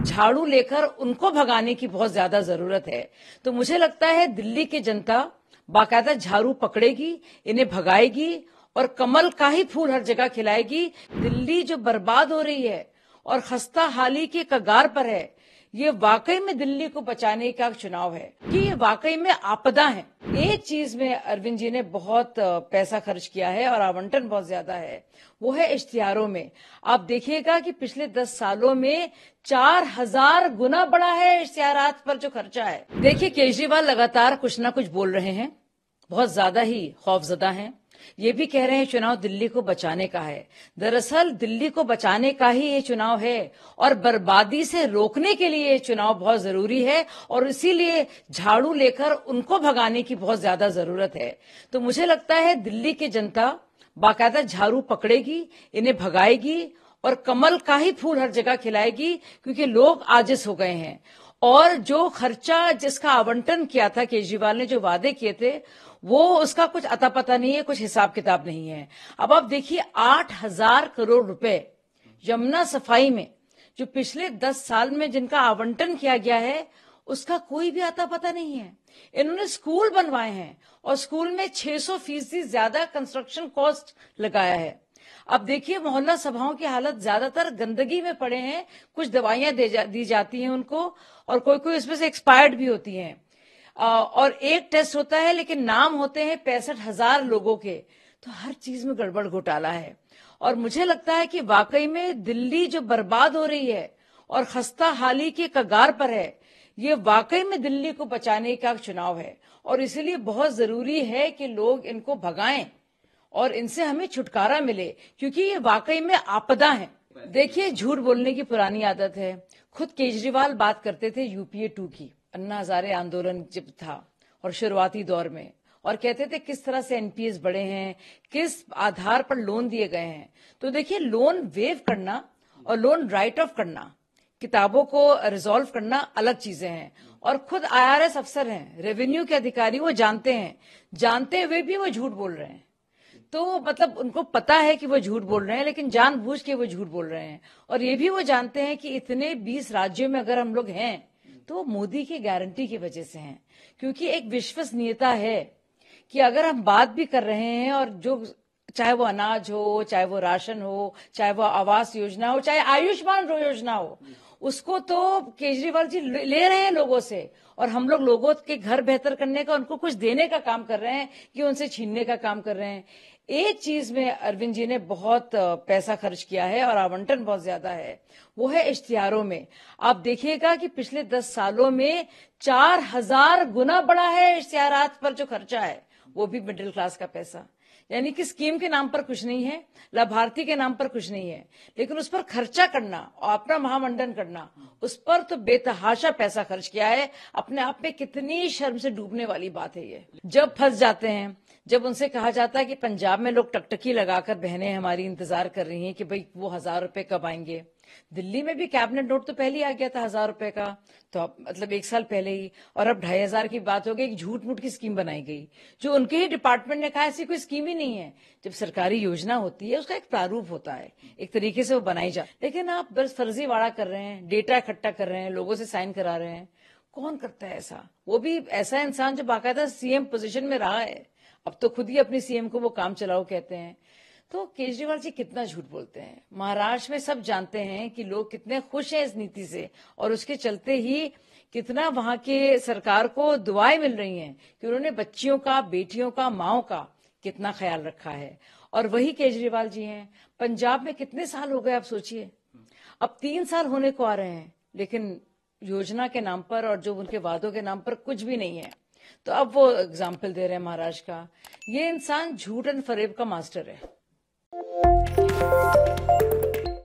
झाड़ू लेकर उनको भगाने की बहुत ज्यादा जरूरत है। तो मुझे लगता है दिल्ली की जनता बाकायदा झाड़ू पकड़ेगी, इन्हें भगाएगी और कमल का ही फूल हर जगह खिलाएगी। दिल्ली जो बर्बाद हो रही है और खस्ता हाली के कगार पर है, ये वाकई में दिल्ली को बचाने का चुनाव है कि ये वाकई में आपदा है। एक चीज में अरविंद जी ने बहुत पैसा खर्च किया है और आवंटन बहुत ज्यादा है, वो है इश्तिहारों में। आप देखिएगा कि पिछले 10 सालों में 4000 गुना बढ़ा है इश्तिहारात पर जो खर्चा है। देखिए, केजरीवाल लगातार कुछ ना कुछ बोल रहे हैं, बहुत ज्यादा ही खौफजदा हैं। ये भी कह रहे हैं चुनाव दिल्ली को बचाने का है। दरअसल दिल्ली को बचाने का ही ये चुनाव है और बर्बादी से रोकने के लिए ये चुनाव बहुत जरूरी है और इसीलिए झाड़ू लेकर उनको भगाने की बहुत ज्यादा जरूरत है। तो मुझे लगता है दिल्ली की जनता बाकायदा झाड़ू पकड़ेगी, इन्हें भगाएगी और कमल का ही फूल हर जगह खिलाएगी, क्योंकि लोग आजिज हो गए हैं। और जो खर्चा जिसका आवंटन किया था केजरीवाल ने, जो वादे किए थे, वो उसका कुछ अता पता नहीं है, कुछ हिसाब किताब नहीं है। अब आप देखिए 8000 करोड़ रुपए यमुना सफाई में जो पिछले 10 साल में जिनका आवंटन किया गया है, उसका कोई भी अता पता नहीं है। इन्होंने स्कूल बनवाए हैं और स्कूल में 600% ज्यादा कंस्ट्रक्शन कॉस्ट लगाया है। अब देखिए मोहल्ला सभाओं की हालत ज्यादातर गंदगी में पड़े हैं, कुछ दवाइयां दी जाती हैं उनको और कोई कोई इसमें से एक्सपायर्ड भी होती हैं। और एक टेस्ट होता है लेकिन नाम होते हैं 65,000 लोगों के। तो हर चीज में गड़बड़ घोटाला है और मुझे लगता है कि वाकई में दिल्ली जो बर्बाद हो रही है और खस्ता हाली के कगार पर है, ये वाकई में दिल्ली को बचाने का चुनाव है और इसलिए बहुत जरूरी है कि लोग इनको भगाएं और इनसे हमें छुटकारा मिले, क्योंकि ये वाकई में आपदा है। देखिए, झूठ बोलने की पुरानी आदत है। खुद केजरीवाल बात करते थे यूपीए 2 की, अन्ना हजारे आंदोलन जब था और शुरुआती दौर में, और कहते थे किस तरह से एनपीएस बढ़े हैं, किस आधार पर लोन दिए गए हैं। तो देखिए, लोन वेव करना और लोन राइट ऑफ करना, किताबों को रिजॉल्व करना अलग चीजें हैं। और खुद आईआरएस अफसर हैं, रेवेन्यू के अधिकारी, वो जानते हैं, जानते हुए भी वो झूठ बोल रहे हैं। तो मतलब उनको पता है कि वो झूठ बोल रहे हैं, लेकिन जानबूझ के वो झूठ बोल रहे हैं। और ये भी वो जानते हैं कि इतने 20 राज्यों में अगर हम लोग हैं तो वो मोदी की गारंटी की वजह से हैं, क्योंकि एक विश्वसनीयता है कि अगर हम बात भी कर रहे हैं और जो चाहे वो अनाज हो, चाहे वो राशन हो, चाहे वो आवास योजना हो, चाहे आयुष्मान योजना हो, उसको तो केजरीवाल जी ले रहे हैं लोगों से और हम लोग लोगों के घर बेहतर करने का, उनको कुछ देने का काम कर रहे हैं कि उनसे छीनने का काम कर रहे हैं। एक चीज में अरविंद जी ने बहुत पैसा खर्च किया है और आवंटन बहुत ज्यादा है, वो है इश्तिहारों में। आप देखिएगा कि पिछले 10 सालों में 4000 गुना बढ़ा है इश्तिहारात पर जो खर्चा है, वो भी मिडिल क्लास का पैसा। यानी कि स्कीम के नाम पर कुछ नहीं है, लाभार्थी के नाम पर कुछ नहीं है, लेकिन उस पर खर्चा करना और अपना महामंडन करना, उस पर तो बेतहाशा पैसा खर्च किया है। अपने आप में कितनी शर्म से डूबने वाली बात है ये। जब फंस जाते हैं, जब उनसे कहा जाता है कि पंजाब में लोग टकटकी लगाकर बहनें हमारी इंतजार कर रही हैं कि भाई वो 1000 रुपए कब आएंगे। दिल्ली में भी कैबिनेट नोट तो पहले ही आ गया था 1000 रुपए का, तो अब मतलब 1 साल पहले ही, और अब 2500 की बात हो गई। एक झूठ मूठ की स्कीम बनाई गई जो उनके ही डिपार्टमेंट ने कहा ऐसी कोई स्कीम ही नहीं है। जब सरकारी योजना होती है उसका एक प्रारूप होता है, एक तरीके से वो बनाई जा, लेकिन आप बस फर्जीवाड़ा कर रहे हैं, डेटा इकट्ठा कर रहे हैं, लोगों से साइन करा रहे हैं। कौन करता है ऐसा? वो भी ऐसा इंसान जो बाकायदा सीएम पोजीशन में रहा है, अब तो खुद ही अपनी सीएम को वो काम चलाओ कहते हैं। तो केजरीवाल जी कितना झूठ बोलते हैं। महाराष्ट्र में सब जानते हैं कि लोग कितने खुश हैं इस नीति से और उसके चलते ही कितना वहां के सरकार को दुआएं मिल रही हैं कि उन्होंने बच्चियों का, बेटियों का, माओ का कितना ख्याल रखा है। और वही केजरीवाल जी हैं। पंजाब में कितने साल हो गए आप सोचिए, अब 3 साल होने को आ रहे हैं, लेकिन योजना के नाम पर और जो उनके वादों के नाम पर कुछ भी नहीं है। तो अब वो एग्जाम्पल दे रहे हैं महाराष्ट्र का। ये इंसान झूठ एंड फरेब का मास्टर है।